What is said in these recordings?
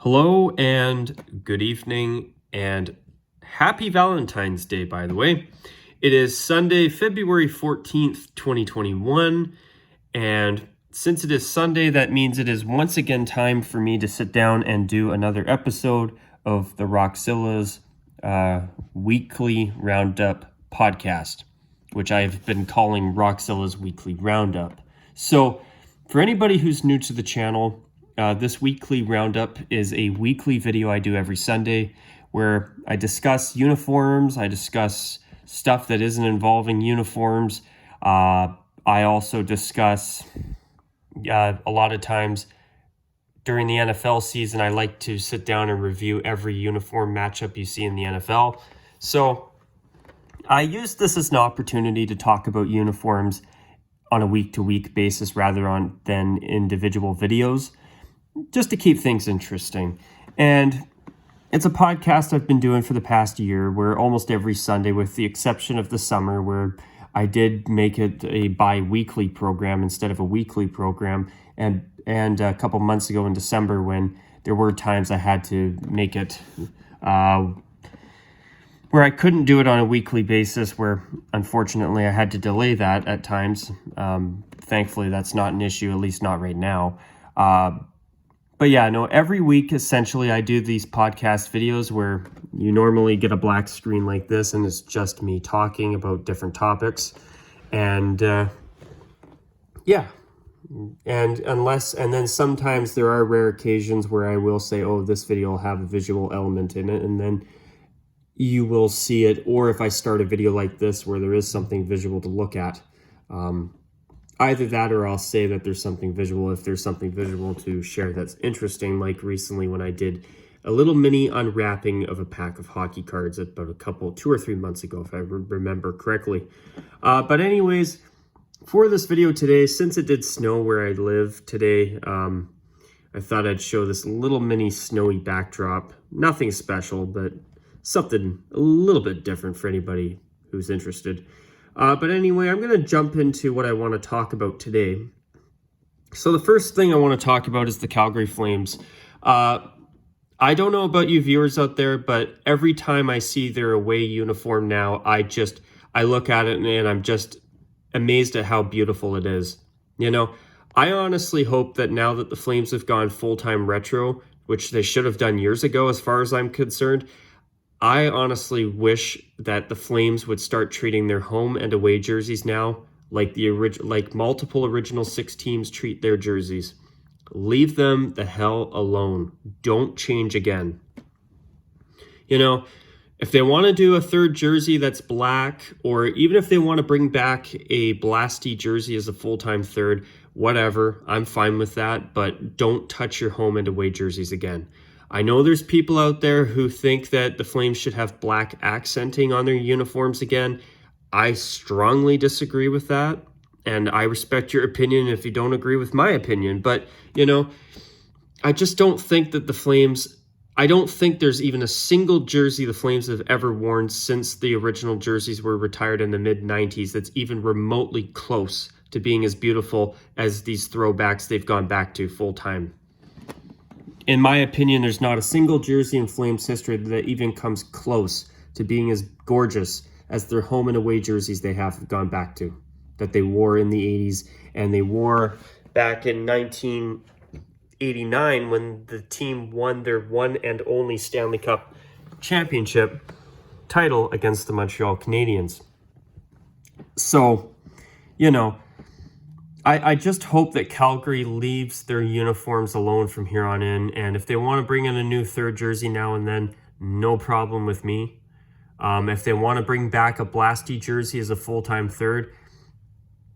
Hello and good evening and happy Valentine's Day, by the way. It is Sunday, February 14th, 2021. And since it is Sunday, that means it is once again time for me to sit down and do another episode of the Rockzilla's weekly Roundup podcast, which I've been calling Rockzilla's Weekly Roundup. So for anybody who's new to the channel, this weekly roundup is a weekly video I do every Sunday where I discuss uniforms, I discuss stuff that isn't involving uniforms. I also discuss, a lot of times during the NFL season, I like to sit down and review every uniform matchup you see in the NFL. So I use this as an opportunity to talk about uniforms on a week-to-week basis rather than individual videos, just to keep things interesting. And it's a podcast I've been doing for the past year, where almost every Sunday, with the exception of the summer, where I did make it a bi-weekly program instead of a weekly program, and a couple months ago in December, when there were times I had to make it where I couldn't do it on a weekly basis, where unfortunately I had to delay that at times. Thankfully, that's not an issue, at least not right now. But yeah, no, every week, essentially, I do these podcast videos where you normally get a black screen like this, and it's just me talking about different topics. And yeah, and then sometimes there are rare occasions where I will say, oh, this video will have a visual element in it, and then you will see it. Or if I start a video like this where there is something visual to look at, either that, or I'll say that there's something visual if there's something visual to share that's interesting, like recently when I did a little mini unwrapping of a pack of hockey cards about 2 or 3 months ago, if I remember correctly. But anyways, for this video today, since it did snow where I live today, I thought I'd show this little mini snowy backdrop. Nothing special, but something a little bit different for anybody who's interested. But anyway, I'm going to jump into what I want to talk about today. So the first thing I want to talk about is the Calgary Flames. I don't know about you viewers out there, but every time I see their away uniform now, I look at it and I'm just amazed at how beautiful it is. You know, I honestly hope that now that the Flames have gone full-time retro, which they should have done years ago as far as I'm concerned, I honestly wish that the Flames would start treating their home and away jerseys now like multiple original 6 teams treat their jerseys. Leave them the hell alone. Don't change again. You know, if they want to do a third jersey that's black, or even if they want to bring back a Blasty jersey as a full-time third, whatever, I'm fine with that, but don't touch your home and away jerseys again. I know there's people out there who think that the Flames should have black accenting on their uniforms again. I strongly disagree with that, and I respect your opinion if you don't agree with my opinion. But, you know, I just don't think that the Flames... I don't think there's even a single jersey the Flames have ever worn since the original jerseys were retired in the mid-90s that's even remotely close to being as beautiful as these throwbacks they've gone back to full-time. In my opinion, there's not a single jersey in Flames history that even comes close to being as gorgeous as their home and away jerseys they have gone back to, that they wore in the 80s and they wore back in 1989 when the team won their one and only Stanley Cup championship title against the Montreal Canadiens. So, you know, I just hope that Calgary leaves their uniforms alone from here on in. And if they want to bring in a new third jersey now and then, no problem with me. If they want to bring back a Blasty jersey as a full-time third,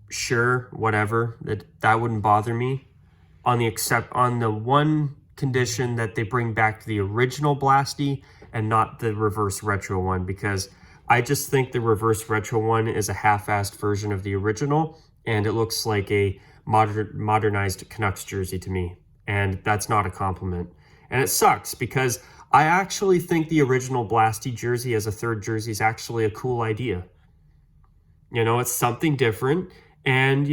sure, whatever. That wouldn't bother me. On the one condition that they bring back the original Blasty and not the reverse retro one, because I just think the reverse retro one is a half-assed version of the original, and it looks like a modernized Canucks jersey to me. And that's not a compliment. And it sucks because I actually think the original Blasty jersey as a third jersey is actually a cool idea. You know, it's something different. And,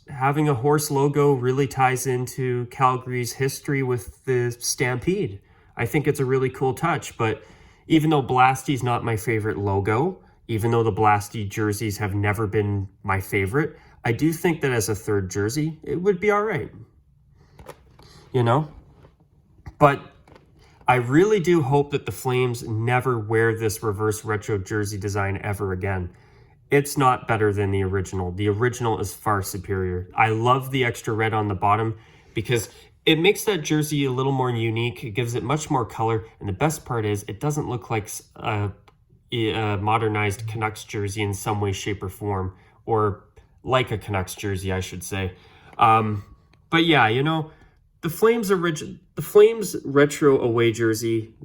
having a horse logo really ties into Calgary's history with the Stampede. I think it's a really cool touch. But even though Blasty's not my favorite logo, even though the Blasty jerseys have never been my favorite, I do think that as a third jersey, it would be all right. But I really do hope that the Flames never wear this reverse retro jersey design ever again. It's not better than the original. The original is far superior. I love the extra red on the bottom because it makes that jersey a little more unique. It gives it much more color. And the best part is it doesn't look like a modernized Canucks jersey in some way, shape, or form. Or like a Canucks jersey, I should say. But yeah, the Flames retro away jersey,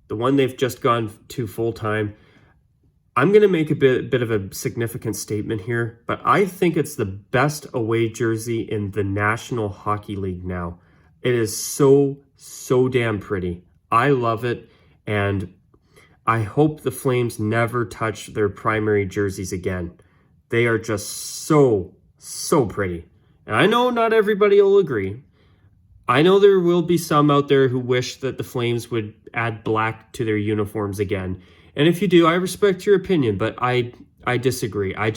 the one they've just gone to full time, I'm going to make a bit of a significant statement here, but I think it's the best away jersey in the National Hockey League now. It is so damn pretty. I love it, and I hope the Flames never touch their primary jerseys again. They are just so pretty. And I know not everybody will agree. I know there will be some out there who wish that the Flames would add black to their uniforms again. And if you do, I respect your opinion, but I disagree. I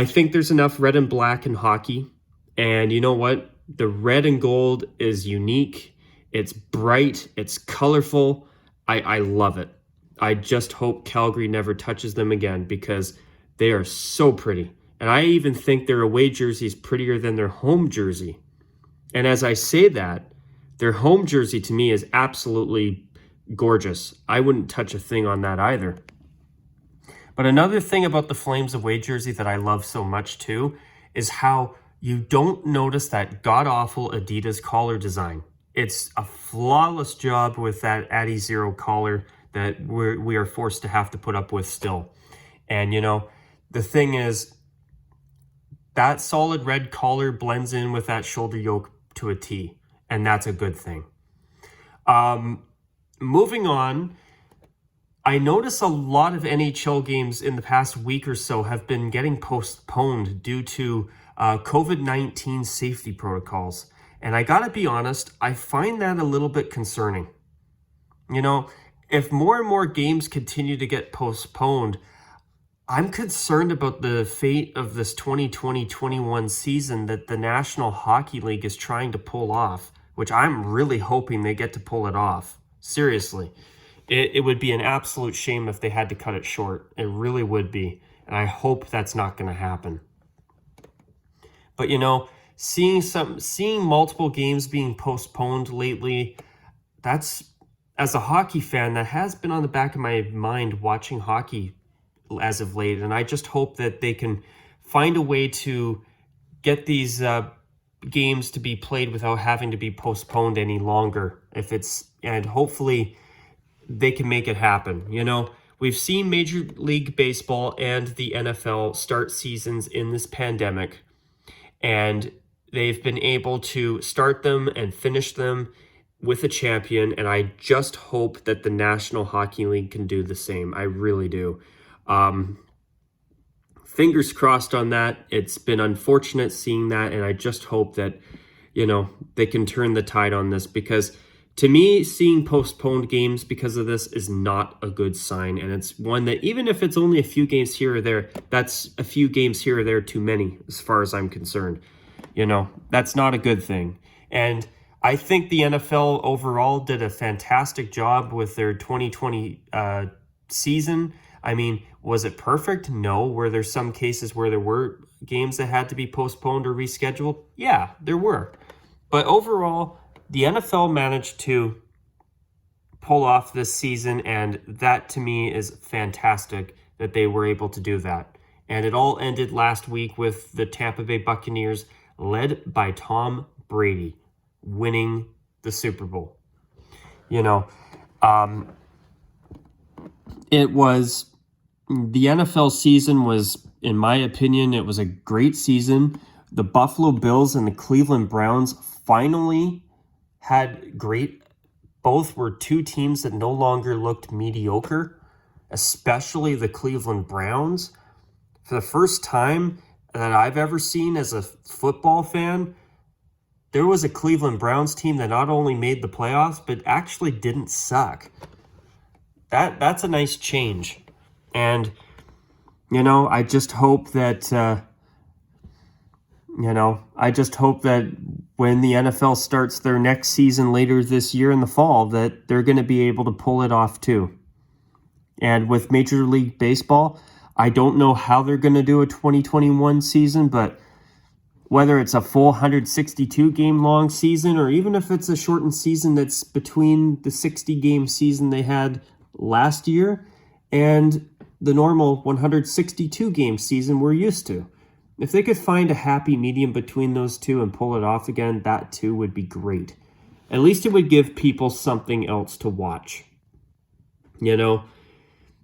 think there's enough red and black in hockey. And you know what? The red and gold is unique. It's bright. It's colorful. I love it. I just hope Calgary never touches them again because they are so pretty. And I even think their away jersey is prettier than their home jersey. And as I say that, their home jersey to me is absolutely gorgeous. I wouldn't touch a thing on that either. But another thing about the Flames away jersey that I love so much too is how you don't notice that god-awful Adidas collar design. It's a flawless job with that Addy Zero collar that we are forced to have to put up with still. And the thing is, that solid red collar blends in with that shoulder yoke to a T, and that's a good thing. Moving on, I notice a lot of NHL games in the past week or so have been getting postponed due to COVID-19 safety protocols. And I gotta be honest, I find that a little bit concerning. If more and more games continue to get postponed, I'm concerned about the fate of this 2020-21 season that the National Hockey League is trying to pull off, which I'm really hoping they get to pull it off. Seriously. It would be an absolute shame if they had to cut it short. It really would be. And I hope that's not going to happen. But, seeing multiple games being postponed lately, that's, as a hockey fan, that has been on the back of my mind watching hockey as of late. And I just hope that they can find a way to get these games to be played without having to be postponed any longer. And hopefully they can make it happen. We've seen Major League Baseball and the NFL start seasons in this pandemic, and they've been able to start them and finish them with a champion. And I just hope that the National Hockey League can do the same. I really do. Fingers crossed on that. It's been unfortunate seeing that, and I just hope that, they can turn the tide on this, because to me, seeing postponed games because of this is not a good sign. And it's one that, even if it's only a few games here or there, that's a few games here or there too many, as far as I'm concerned. That's not a good thing. And I think the NFL overall did a fantastic job with their 2020 season. I mean, was it perfect? No. Were there some cases where there were games that had to be postponed or rescheduled? Yeah, there were. But overall, the NFL managed to pull off this season, and that to me is fantastic that they were able to do that. And it all ended last week with the Tampa Bay Buccaneers, led by Tom Brady, winning the Super Bowl. It was, the NFL season was, in my opinion, it was a great season. The Buffalo Bills and the Cleveland Browns finally had both were two teams that no longer looked mediocre, especially the Cleveland Browns. For the first time, that I've ever seen as a football fan, there was a Cleveland Browns team that not only made the playoffs, but actually didn't suck. That's a nice change. And, I just hope that, I just hope that when the NFL starts their next season later this year in the fall, that they're going to be able to pull it off too. And with Major League Baseball, I don't know how they're going to do a 2021 season, but whether it's a full 162 game long season or even if it's a shortened season that's between the 60 game season they had last year and the normal 162 game season we're used to. If they could find a happy medium between those two and pull it off again, that too would be great. At least it would give people something else to watch.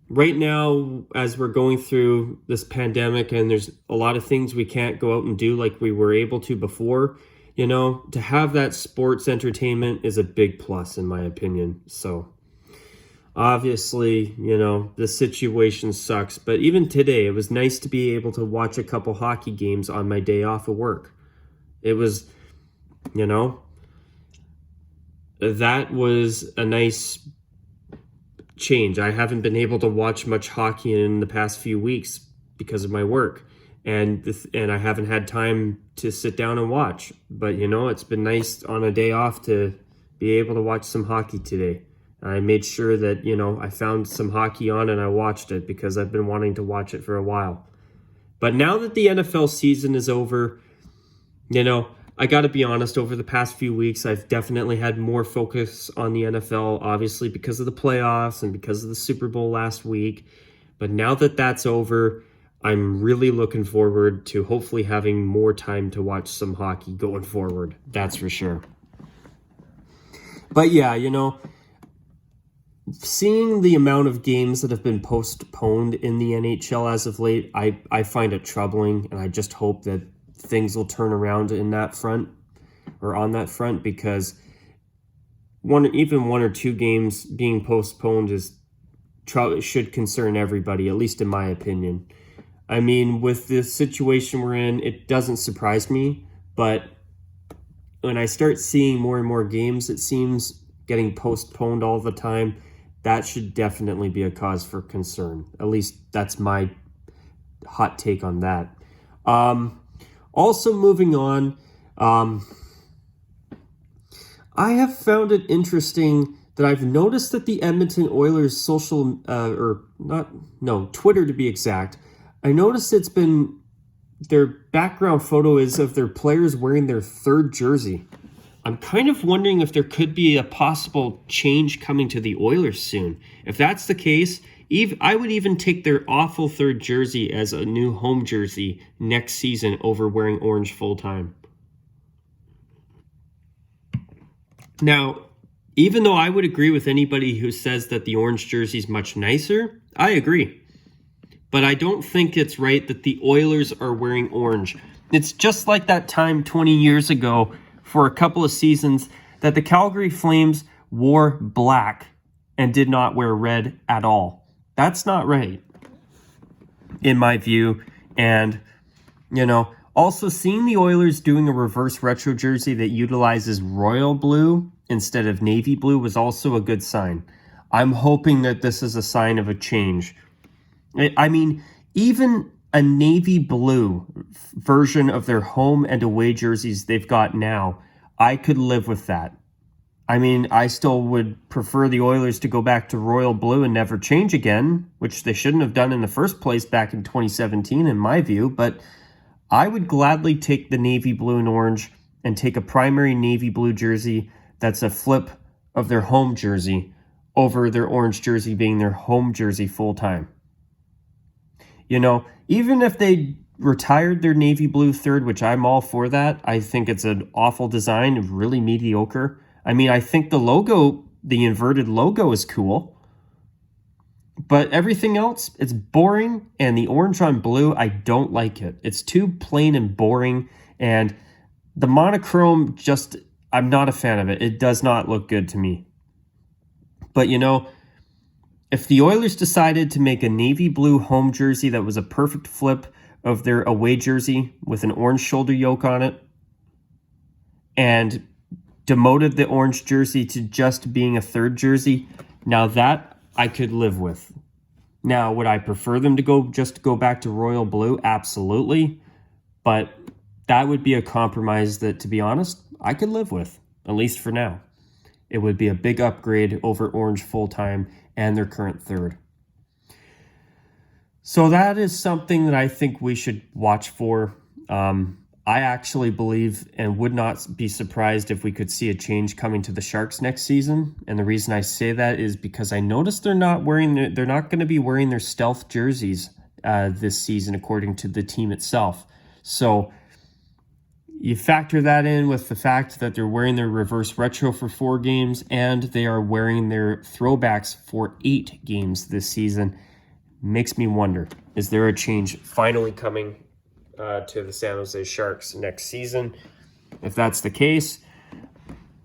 Right now, as we're going through this pandemic and there's a lot of things we can't go out and do like we were able to before, to have that sports entertainment is a big plus in my opinion. So obviously, the situation sucks, but even today, it was nice to be able to watch a couple hockey games on my day off of work. It was, that was a nice change. I haven't been able to watch much hockey in the past few weeks because of my work, and I haven't had time to sit down and watch. But it's been nice on a day off to be able to watch some hockey today. I made sure that I found some hockey on and I watched it because I've been wanting to watch it for a while. But now that the NFL season is over, I got to be honest, over the past few weeks, I've definitely had more focus on the NFL, obviously because of the playoffs and because of the Super Bowl last week. But now that that's over, I'm really looking forward to hopefully having more time to watch some hockey going forward. That's for sure. But yeah, seeing the amount of games that have been postponed in the NHL as of late, I find it troubling, and I just hope that things will turn around in that front or on that front, because one or two games being postponed should concern everybody, at least in my opinion. I mean, with the situation we're in, it doesn't surprise me, but when I start seeing more and more games, it seems, getting postponed all the time, that should definitely be a cause for concern. At least that's my hot take on that. Also moving on, I have found it interesting that I've noticed that the Edmonton Oilers Twitter to be exact, I noticed their background photo is of their players wearing their third jersey. I'm kind of wondering if there could be a possible change coming to the Oilers soon. If that's the case, I would even take their awful third jersey as a new home jersey next season over wearing orange full time. Now, even though I would agree with anybody who says that the orange jersey is much nicer, I agree. But I don't think it's right that the Oilers are wearing orange. It's just like that time 20 years ago for a couple of seasons that the Calgary Flames wore black and did not wear red at all. That's not right, in my view. And, also seeing the Oilers doing a reverse retro jersey that utilizes royal blue instead of navy blue was also a good sign. I'm hoping that this is a sign of a change. I mean, even a navy blue version of their home and away jerseys they've got now, I could live with that. I mean, I still would prefer the Oilers to go back to royal blue and never change again, which they shouldn't have done in the first place back in 2017, in my view. But I would gladly take the navy blue and orange and take a primary navy blue jersey that's a flip of their home jersey over their orange jersey being their home jersey full time. Even if they retired their navy blue third, which I'm all for that, I think it's an awful design, really mediocre. I mean, I think the logo, the inverted logo, is cool. But everything else, it's boring. And the orange on blue, I don't like it. It's too plain and boring. And the monochrome, I'm not a fan of it. It does not look good to me. But, if the Oilers decided to make a navy blue home jersey that was a perfect flip of their away jersey with an orange shoulder yoke on it and demoted the orange jersey to just being a third jersey, now that I could live with. Now, would I prefer them to go back to royal blue? Absolutely. But that would be a compromise that, to be honest, I could live with, at least for now. It would be a big upgrade over orange full-time and their current third. So that is something that I think we should watch for. I actually believe and would not be surprised if we could see a change coming to the Sharks next season. And the reason I say that is because I noticed they're not going to be wearing their stealth jerseys this season, according to the team itself. So you factor that in with the fact that they're wearing their reverse retro for 4 games and they are wearing their throwbacks for 8 games this season. Makes me wonder, is there a change finally coming to the San Jose Sharks next season? If that's the case,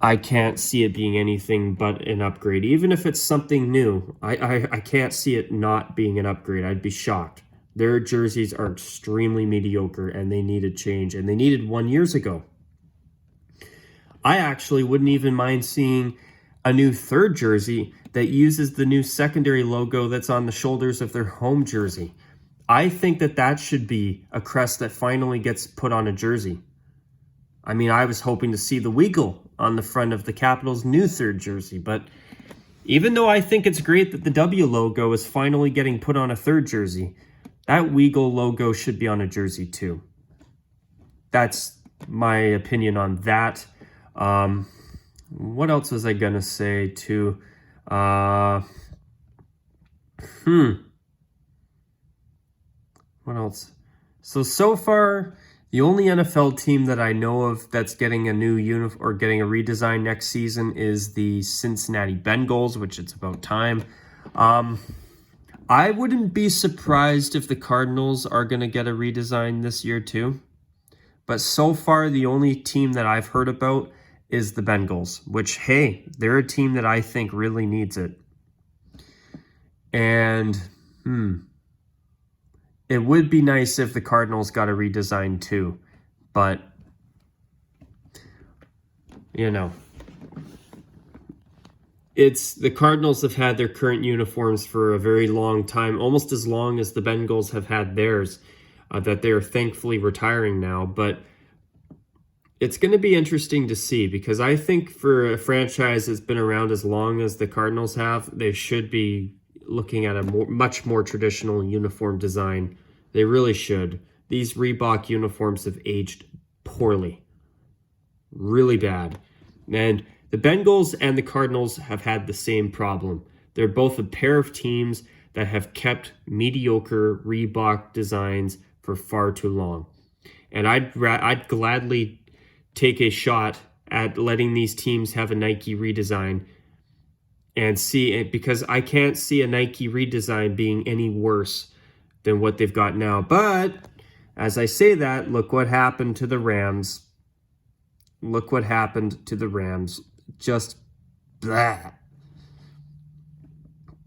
I can't see it being anything but an upgrade. Even if it's something new, I can't see it not being an upgrade. I'd be shocked. Their jerseys are extremely mediocre and they needed change, and they needed 1 year ago. I actually wouldn't even mind seeing a new third jersey that uses the new secondary logo that's on the shoulders of their home jersey. I think that should be a crest that finally gets put on a jersey. I mean, I was hoping to see the Weagle on the front of the Capitals' new third jersey, but even though I think it's great that the W logo is finally getting put on a third jersey, that Weagle logo should be on a jersey too. That's my opinion on that. What else was I going to say too? What else? So far, the only NFL team that I know of that's getting a new uniform or getting a redesign next season is the Cincinnati Bengals, which it's about time. I wouldn't be surprised if the Cardinals are going to get a redesign this year too. But so far, the only team that I've heard about is the Bengals, which, hey, they're a team that I think really needs it. And, it would be nice if the Cardinals got a redesign too. But, the Cardinals have had their current uniforms for a very long time, almost as long as the Bengals have had theirs, that they're thankfully retiring now. But it's going to be interesting to see, because I think for a franchise that's been around as long as the Cardinals have, they should be looking at a much more traditional uniform design. They really should. These Reebok uniforms have aged poorly. Really bad. And the Bengals and the Cardinals have had the same problem. They're both a pair of teams that have kept mediocre Reebok designs for far too long. And I'd gladly take a shot at letting these teams have a Nike redesign and see it, because I can't see a Nike redesign being any worse than what they've got now. But as I say that, look what happened to the Rams. Look what happened to the Rams. Just blah.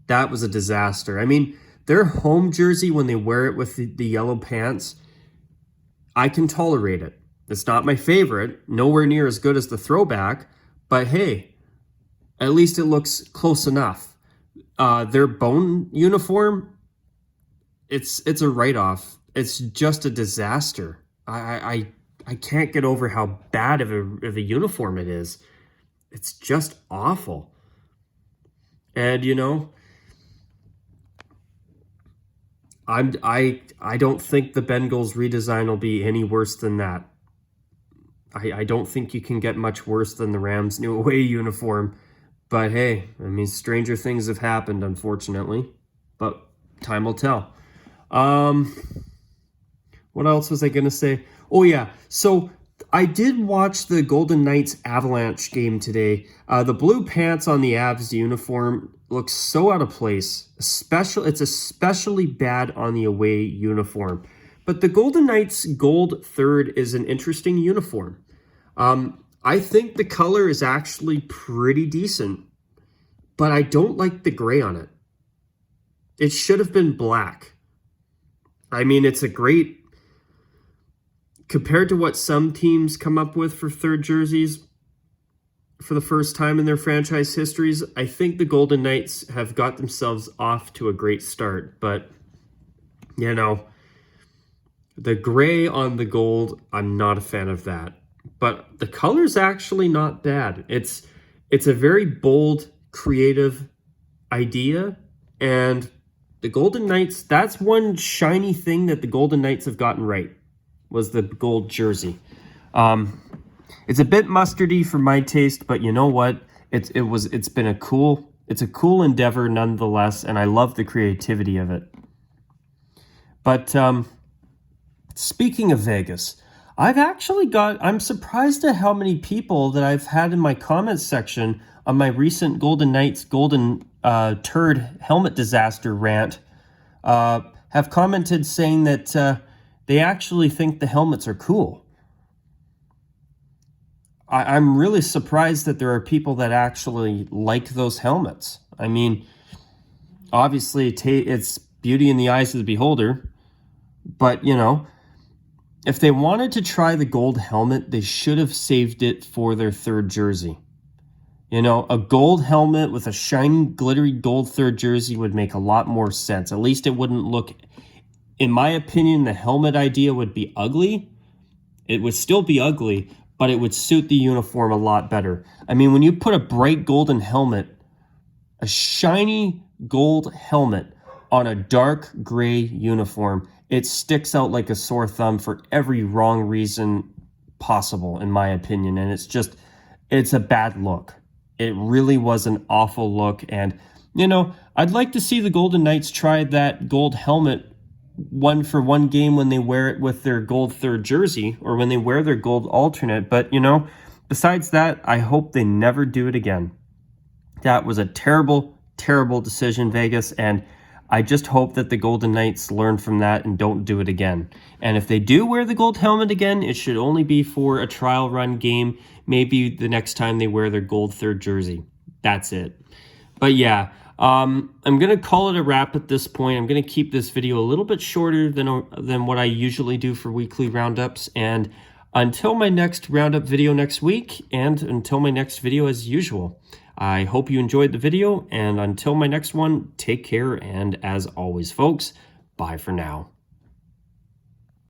That was a disaster. I mean, their home jersey, when they wear it with the yellow pants, I can tolerate it. It's not my favorite, nowhere near as good as the throwback, but hey, at least it looks close enough. Their bone uniform, it's a write-off. It's just a disaster. I can't get over how bad of a uniform it is. It's just awful. And I don't think the Bengals redesign will be any worse than that. I don't think you can get much worse than the Rams' new away uniform. But hey, I mean, stranger things have happened, unfortunately. But time will tell. What else was I going to say? Oh, yeah. So I did watch the Golden Knights Avalanche game today. The blue pants on the Avs uniform looks so out of place. It's especially bad on the away uniform. But the Golden Knights gold third is an interesting uniform. I think the color is actually pretty decent, but I don't like the gray on it. It should have been black. I mean, it's a great compared to what some teams come up with for third jerseys for the first time in their franchise histories, I think the Golden Knights have got themselves off to a great start. But, you know, the gray on the gold, I'm not a fan of that. But the color's actually not bad. It's a very bold, creative idea, and the Golden Knights, that's one shiny thing that the Golden Knights have gotten right, was the gold jersey. It's a bit mustardy for my taste, but you know what? It's a cool endeavor nonetheless, and I love the creativity of it. But speaking of Vegas, I'm surprised at how many people that I've had in my comments section on my recent Golden Knights golden turd helmet disaster rant have commented saying that they actually think the helmets are cool. I'm really surprised that there are people that actually like those helmets. I mean, obviously it's beauty in the eyes of the beholder, but, you know, if they wanted to try the gold helmet, they should have saved it for their third jersey. You know, a gold helmet with a shiny, glittery gold third jersey would make a lot more sense. At least it wouldn't look, in my opinion, the helmet idea would be ugly. It would still be ugly, but it would suit the uniform a lot better. I mean, when you put a bright golden helmet, a shiny gold helmet on a dark gray uniform, it sticks out like a sore thumb for every wrong reason possible, in my opinion. And it's a bad look. It really was an awful look. And, you know, I'd like to see the Golden Knights try that gold helmet one game when they wear it with their gold third jersey, or when they wear their gold alternate. But, you know, besides that, I hope they never do it again. That was a terrible, terrible decision, Vegas, and I just hope that the Golden Knights learn from that and don't do it again. And if they do wear the gold helmet again, it should only be for a trial run game, maybe the next time they wear their gold third jersey. That's it. But yeah, I'm going to call it a wrap at this point. I'm going to keep this video a little bit shorter than what I usually do for weekly roundups. And until my next roundup video next week, and until my next video as usual, I hope you enjoyed the video, and until my next one, take care, and as always, folks, bye for now.